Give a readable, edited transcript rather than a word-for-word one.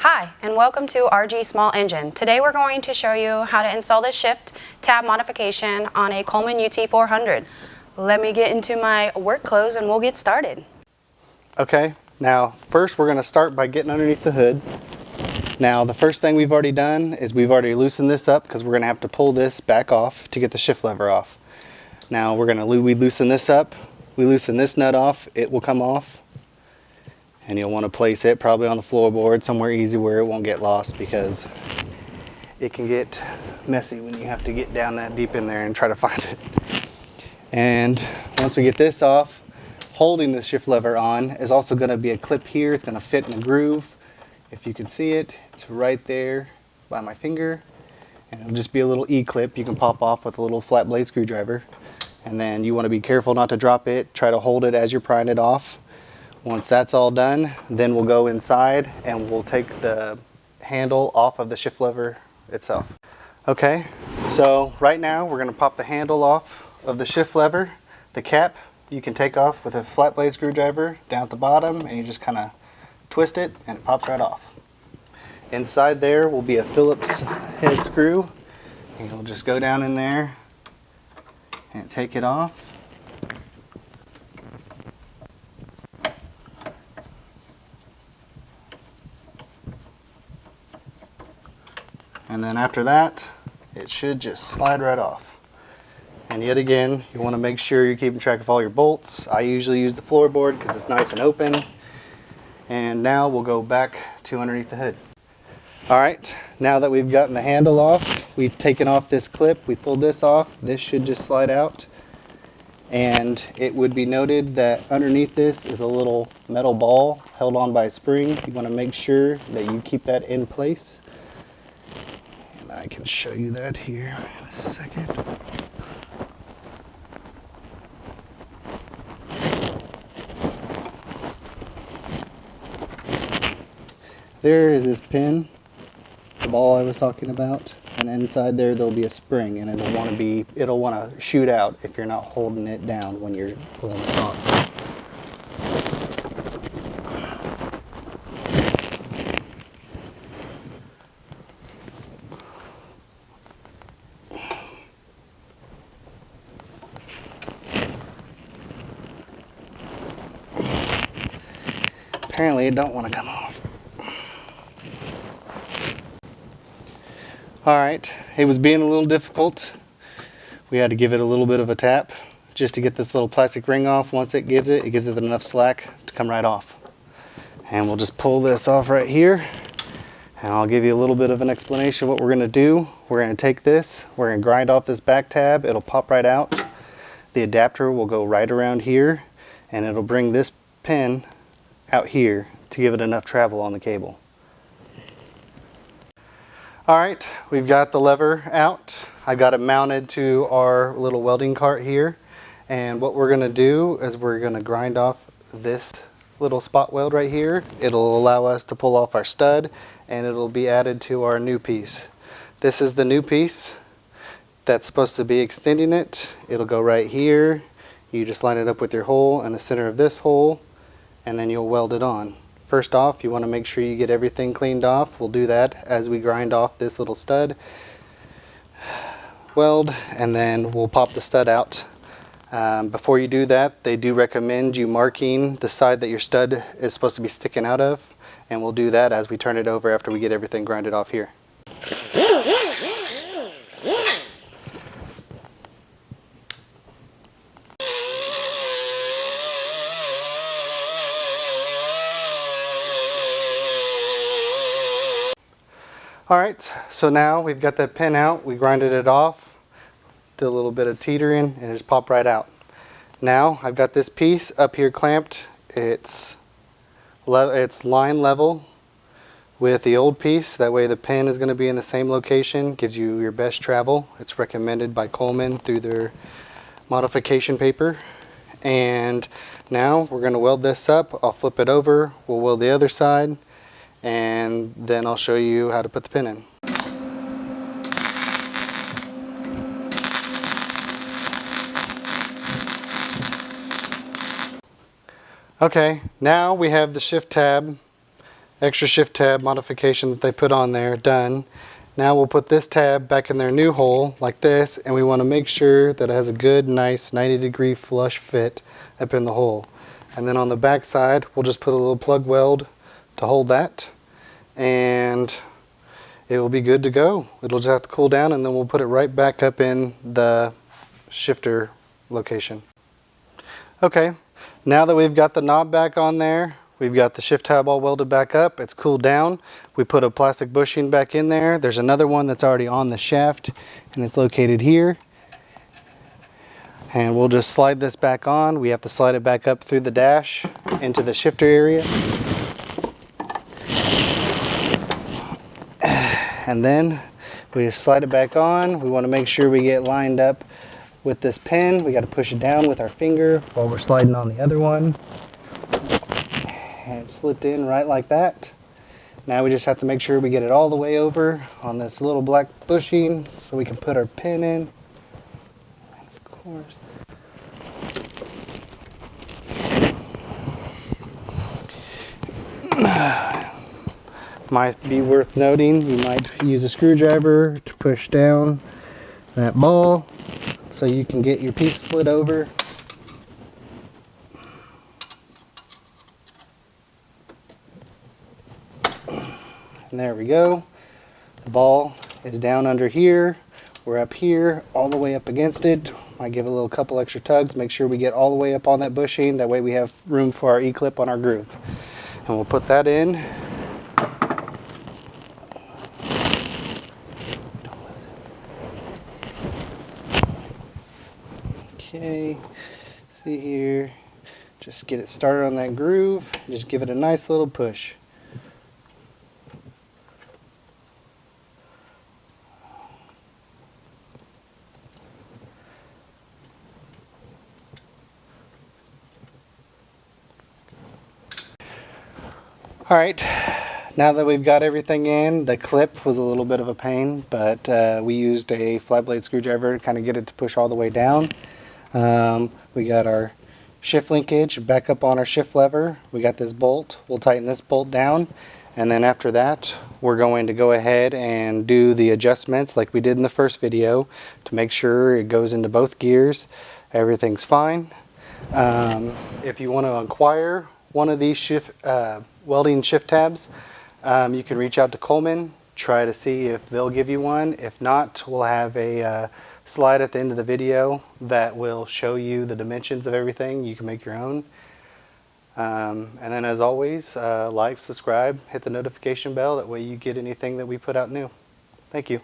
Hi, and welcome to RG Small Engine. Today we're going to show you how to install the shift tab modification on a Coleman UT-400. Let me get into my work clothes and we'll get started. Okay, now first we're going to start by getting underneath the hood. Now the first thing we've already done is we've already loosened this up because we're going to have to pull this back off to get the shift lever off. Now we loosen this up, we loosen this nut off, it will come off. And you'll want to place it probably on the floorboard somewhere easy where it won't get lost, because it can get messy when you have to get down that deep in there and try to find it. And once we get this off, holding the shift lever on is also going to be a clip here. It's going to fit in the groove. If you can see it, it's right there by my finger. And it'll just be a little E-clip you can pop off with a little flat blade screwdriver. And then you want to be careful not to drop it. Try to hold it as you're prying it off. Once that's all done, then we'll go inside and we'll take the handle off of the shift lever itself. Okay, so right now we're going to pop the handle off of the shift lever. The cap you can take off with a flat blade screwdriver down at the bottom, and you just kind of twist it and it pops right off. Inside there will be a Phillips head screw, and you'll just go down in there and take it off. And then after that, it should just slide right off. And yet again, you want to make sure you're keeping track of all your bolts. I usually use the floorboard because it's nice and open. And now we'll go back to underneath the hood. Alright, now that we've gotten the handle off, we've taken off this clip, we pulled this off, this should just slide out. And it would be noted that underneath this is a little metal ball held on by a spring. You want to make sure that you keep that in place. I can show you that here in a second. There is this pin, the ball I was talking about, and inside there'll be a spring, and it'll want to shoot out if you're not holding it down when you're pulling this off. Apparently it don't want to come off. Alright, it was being a little difficult. We had to give it a little bit of a tap just to get this little plastic ring off. Once it gives it enough slack to come right off. And we'll just pull this off right here. And I'll give you a little bit of an explanation of what we're going to do. We're going to take this, we're going to grind off this back tab. It'll pop right out. The adapter will go right around here, and it'll bring this pin out here to give it enough travel on the cable. Alright, we've got the lever out. I got it mounted to our little welding cart here, and what we're going to do is we're going to grind off this little spot weld right here. It'll allow us to pull off our stud, and it'll be added to our new piece. This is the new piece that's supposed to be extending it. It'll go right here. You just line it up with your hole in the center of this hole, and then you'll weld it on. First off, you want to make sure you get everything cleaned off. We'll do that as we grind off this little stud weld, and then we'll pop the stud out. Before you do that, they do recommend you marking the side that your stud is supposed to be sticking out of, and we'll do that as we turn it over after we get everything grinded off here. Alright, so now we've got that pin out, we grinded it off, did a little bit of teetering, and it just popped right out. Now I've got this piece up here clamped. It's line level with the old piece, that way the pin is going to be in the same location, gives you your best travel. It's recommended by Coleman through their modification paper. And now we're going to weld this up. I'll flip it over, we'll weld the other side, and then I'll show you how to put the pin in. Okay, now we have the shift tab extra shift tab modification that they put on there done. Now we'll put this tab back in their new hole like this, and we want to make sure that it has a good, nice 90-degree flush fit up in the hole. And then on the back side, we'll just put a little plug weld to hold that, and it will be good to go. It'll just have to cool down, and then we'll put it right back up in the shifter location. Okay, now that we've got the knob back on there, we've got the shift tab all welded back up, it's cooled down. We put a plastic bushing back in there. There's another one that's already on the shaft, and it's located here. And we'll just slide this back on. We have to slide it back up through the dash into the shifter area. And then we just slide it back on. We want to make sure we get lined up with this pin. We got to push it down with our finger while we're sliding on the other one. And it slipped in right like that. Now we just have to make sure we get it all the way over on this little black bushing so we can put our pin in. And of course, might be worth noting, you might use a screwdriver to push down that ball so you can get your piece slid over. And there we go. The ball is down under here. We're up here, all the way up against it. Might give it a little couple extra tugs. Make sure we get all the way up on that bushing. That way we have room for our E-clip on our groove. And we'll put that in. Okay, see here, just get it started on that groove, just give it a nice little push. All right, now that we've got everything in, the clip was a little bit of a pain, but we used a flat blade screwdriver to kind of get it to push all the way down. We got our shift linkage back up on our shift lever. We got this bolt. We'll tighten this bolt down, and then after that we're going to go ahead and do the adjustments like we did in the first video to make sure it goes into both gears. Everything's fine. If you want to acquire one of these welding shift tabs, you can reach out to Coleman, try to see if they'll give you one. If not, we'll have a slide at the end of the video that will show you the dimensions of everything. You can make your own. And then as always, like, subscribe, hit the notification bell. That way you get anything that we put out new. Thank you.